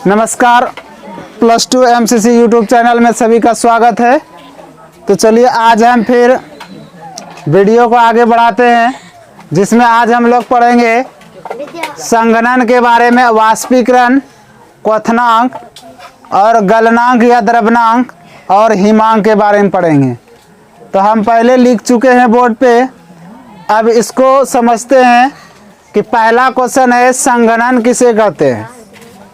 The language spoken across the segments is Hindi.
नमस्कार, +2 MCC यूट्यूब चैनल में सभी का स्वागत है। तो चलिए आज हम फिर वीडियो को आगे बढ़ाते हैं, जिसमें आज हम लोग पढ़ेंगे संघनन के बारे में। वाष्पीकरण, क्वथनांक और गलनांक या द्रवनांक और हिमांक के बारे में पढ़ेंगे। तो हम पहले लिख चुके हैं बोर्ड पे, अब इसको समझते हैं कि पहला क्वेश्चन है संघनन किसे कहते हैं।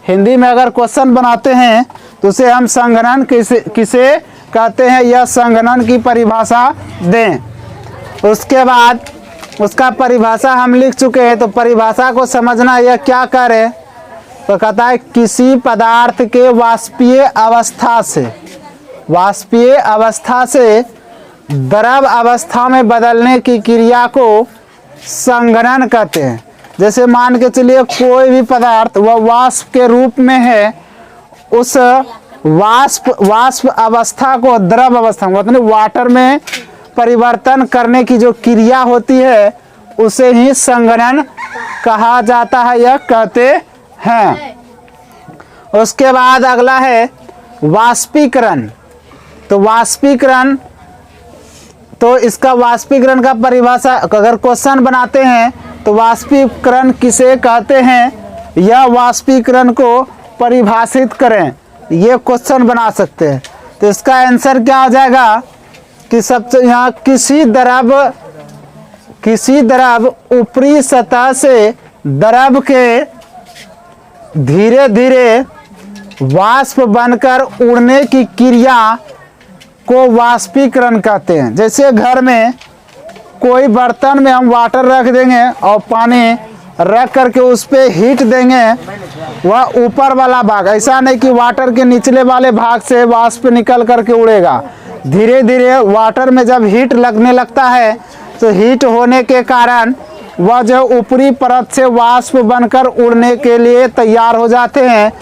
हिंदी में अगर क्वेश्चन बनाते हैं तो उसे हम संघनन किसे कहते हैं, यह संघनन की परिभाषा दें। उसके बाद उसका परिभाषा हम लिख चुके हैं, तो परिभाषा को समझना यह क्या करे, तो कहता है किसी पदार्थ के वाष्पीय अवस्था से द्रव अवस्था में बदलने की क्रिया को संघनन कहते हैं। जैसे मान के चलिए कोई भी पदार्थ वह वाष्प के रूप में है, उस वाष्प अवस्था को द्रव अवस्था मतलब वाटर में परिवर्तन करने की जो क्रिया होती है उसे ही संघनन कहा जाता है, यह कहते हैं। उसके बाद अगला है वाष्पीकरण। तो वाष्पीकरण, तो इसका वाष्पीकरण का परिभाषा अगर क्वेश्चन बनाते हैं तो वाष्पीकरण किसे कहते हैं, यह वाष्पीकरण को परिभाषित करें, ये क्वेश्चन बना सकते हैं। तो इसका आंसर क्या हो जाएगा कि सबसे यहाँ किसी द्रव ऊपरी सतह से द्रव के धीरे धीरे वाष्प बनकर उड़ने की क्रिया को वाष्पीकरण कहते हैं। जैसे घर में कोई बर्तन में हम वाटर रख देंगे और पानी रख करके उस पर हीट देंगे, वह ऊपर वाला भाग, ऐसा नहीं कि वाटर के निचले वाले भाग से वाष्प निकल करके उड़ेगा। धीरे धीरे वाटर में जब हीट लगने लगता है तो हीट होने के कारण वह जो ऊपरी परत से वाष्प बनकर उड़ने के लिए तैयार हो जाते हैं।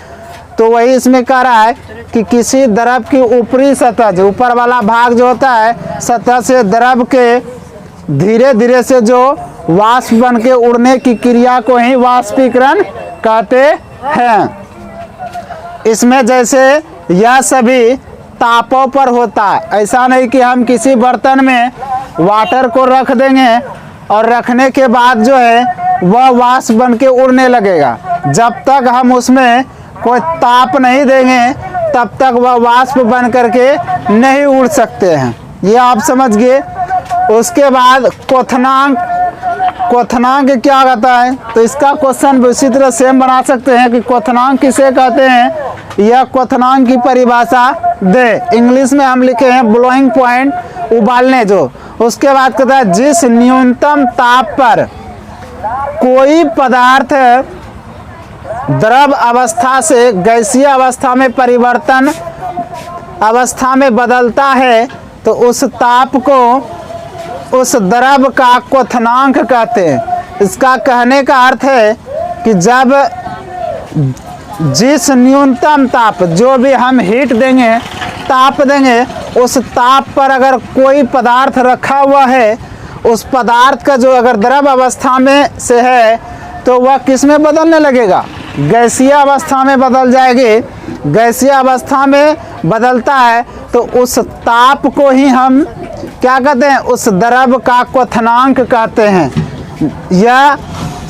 तो वही इसमें कह रहा है कि किसी द्रव की ऊपरी सतह, जो ऊपर वाला भाग जो होता है सतह से द्रव के धीरे धीरे से जो वाष्प बन के उड़ने की क्रिया को ही वाष्पीकरण कहते हैं। इसमें जैसे यह सभी तापों पर होता है, ऐसा नहीं कि हम किसी बर्तन में वाटर को रख देंगे और रखने के बाद जो है वह वाष्प बन के उड़ने लगेगा। जब तक हम उसमें कोई ताप नहीं देंगे तब तक वह वाष्प बन करके नहीं उड़ सकते हैं, ये आप समझ गए। उसके बाद क्वथनांक क्या कहता है, तो इसका क्वेश्चन इसी तरह सेम बना सकते हैं कि क्वथनांक किसे कहते हैं, यह क्वथनांक की परिभाषा दे। इंग्लिश में हम लिखे हैं ब्लोइंग पॉइंट, उबालने जो। उसके बाद कहता है जिस न्यूनतम ताप पर कोई पदार्थ द्रव अवस्था से गैसीय अवस्था में परिवर्तन अवस्था में बदलता है, तो उस ताप को उस द्रव का क्वथनांक कहते हैं। इसका कहने का अर्थ है कि जब जिस न्यूनतम ताप, जो भी हम हीट देंगे, ताप देंगे, उस ताप पर अगर कोई पदार्थ रखा हुआ है, उस पदार्थ का जो अगर द्रव अवस्था में से है तो वह किस में बदलने लगेगा, गैसीय अवस्था में बदल जाएगी। गैसीय अवस्था में बदलता है तो उस ताप को ही हम क्या कहते हैं, उस द्रव का क्वथनांक कहते हैं। यह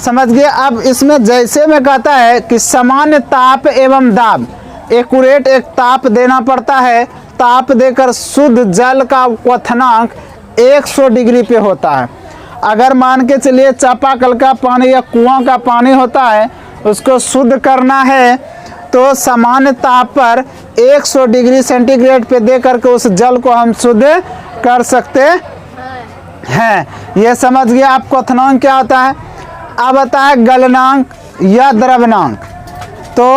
समझ गए। अब इसमें जैसे में कहता है कि सामान्य ताप एवं दाब, एक्यूरेट एक ताप देना पड़ता है, ताप देकर शुद्ध जल का क्वथनांक 100 डिग्री पे होता है। अगर मान के चलिए चापाकल का पानी या कुआं का पानी होता है, उसको शुद्ध करना है तो सामान्य ताप पर 100 डिग्री सेंटीग्रेड पे दे करके उस जल को हम शुद्ध कर सकते हैं। ये समझ गया आप क्वथनांक क्या होता है। अब आता है गलनांक या द्रवनांक। तो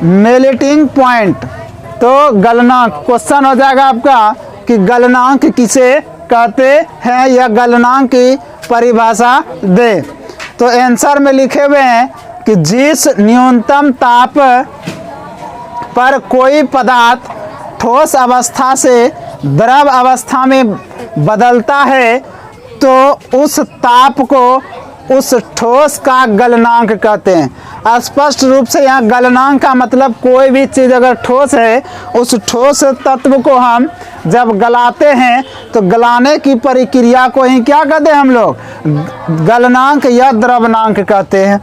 मेल्टिंग पॉइंट, तो गलनांक क्वेश्चन हो जाएगा आपका कि गलनांक किसे कहते हैं, या गलनांक की परिभाषा दे। तो आंसर में लिखे हुए हैं कि जिस न्यूनतम ताप पर कोई पदार्थ ठोस अवस्था से द्रव अवस्था में बदलता है तो उस ताप को उस ठोस का गलनांक कहते हैं। स्पष्ट रूप से यहाँ गलनांक का मतलब कोई भी चीज़ अगर ठोस है, उस ठोस तत्व को हम जब गलाते हैं तो गलाने की प्रक्रिया को ही क्या कहते हैं हम लोग, गलनांक या द्रवनांक कहते हैं।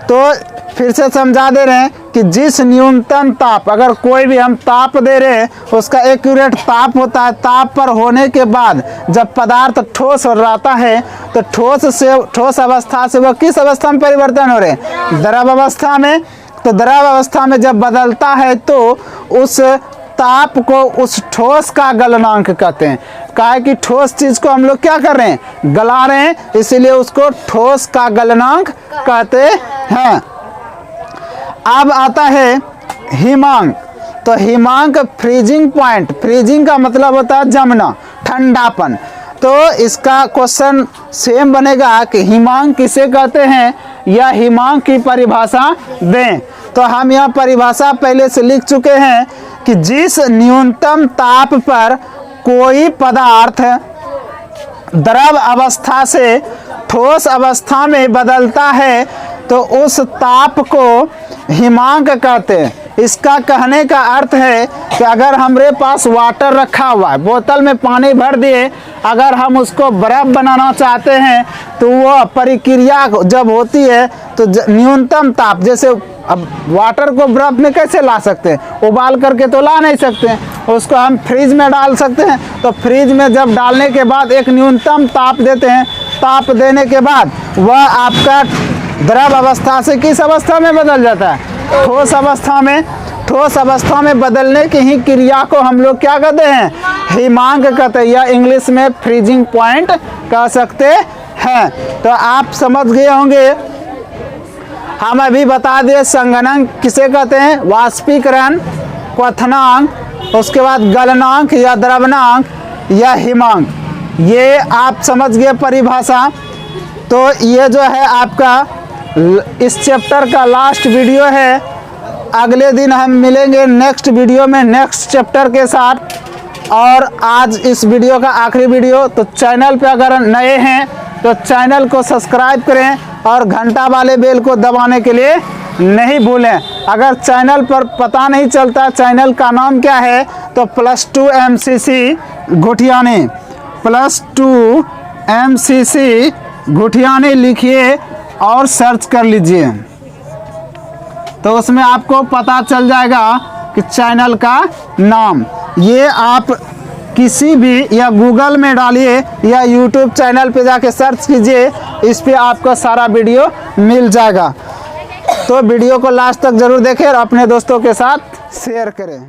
तो फिर से समझा दे रहे हैं कि जिस न्यूनतम ताप, अगर कोई भी हम ताप दे रहे हैं उसका एक्यूरेट ताप होता है, ताप पर होने के बाद जब पदार्थ ठोस हो जाता है तो ठोस अवस्था से वह किस अवस्था में परिवर्तन हो रहे हैं, द्रव अवस्था में। तो द्रव अवस्था में जब बदलता है तो उस ताप को उस ठोस का गलनांक कहते हैं। काहे कि ठोस चीज को हम लोग क्या कर रहे हैं, गला रहे हैं, इसीलिए उसको ठोस का गलनांक कहते हैं। अब आता है हिमांक। तो हिमांक फ्रीजिंग पॉइंट, फ्रीजिंग का मतलब होता है जमना, ठंडापन। तो इसका क्वेश्चन सेम बनेगा कि हिमांक किसे कहते हैं या हिमांक की परिभाषा दें। तो हम यहाँ परिभाषा पहले से लिख चुके हैं कि जिस न्यूनतम ताप पर कोई पदार्थ द्रव अवस्था से ठोस अवस्था में बदलता है तो उस ताप को हिमांक कहते हैं। इसका कहने का अर्थ है कि अगर हमारे पास वाटर रखा हुआ है, बोतल में पानी भर दिए, अगर हम उसको बर्फ़ बनाना चाहते हैं तो वह प्रक्रिया जब होती है तो न्यूनतम ताप, जैसे अब वाटर को बर्फ़ में कैसे ला सकते हैं, उबाल करके तो ला नहीं सकते, उसको हम फ्रिज में डाल सकते हैं। तो फ्रिज में जब डालने के बाद एक न्यूनतम ताप देते हैं, ताप देने के बाद वह आपका द्रव अवस्था से किस अवस्था में बदल जाता है, ठोस अवस्था में। ठोस अवस्था में बदलने की ही क्रिया को हम लोग क्या कहते हैं, हिमांक कहते हैं, या इंग्लिश में फ्रीजिंग पॉइंट कह सकते हैं। तो आप समझ गए होंगे। हम अभी बता दें संघनक किसे कहते हैं, वाष्पीकरण, क्वथनांक, उसके बाद गलनांक या द्रवनांक या हिमांक, ये आप समझ गए परिभाषा। तो ये जो है आपका इस चैप्टर का लास्ट वीडियो है। अगले दिन हम मिलेंगे नेक्स्ट वीडियो में नेक्स्ट चैप्टर के साथ। और आज इस वीडियो का आखिरी वीडियो। तो चैनल पे अगर नए हैं तो चैनल को सब्सक्राइब करें और घंटा वाले बेल को दबाने के लिए नहीं भूलें। अगर चैनल पर पता नहीं चलता चैनल का नाम क्या है तो +2 MCC घुटियानी, +2 MCC घुटियानी लिखिए और सर्च कर लीजिए, तो उसमें आपको पता चल जाएगा कि चैनल का नाम। ये आप किसी भी या गूगल में डालिए या यूट्यूब चैनल पे जाके सर्च कीजिए, इस पे आपको सारा वीडियो मिल जाएगा। तो वीडियो को लास्ट तक ज़रूर देखें और अपने दोस्तों के साथ शेयर करें।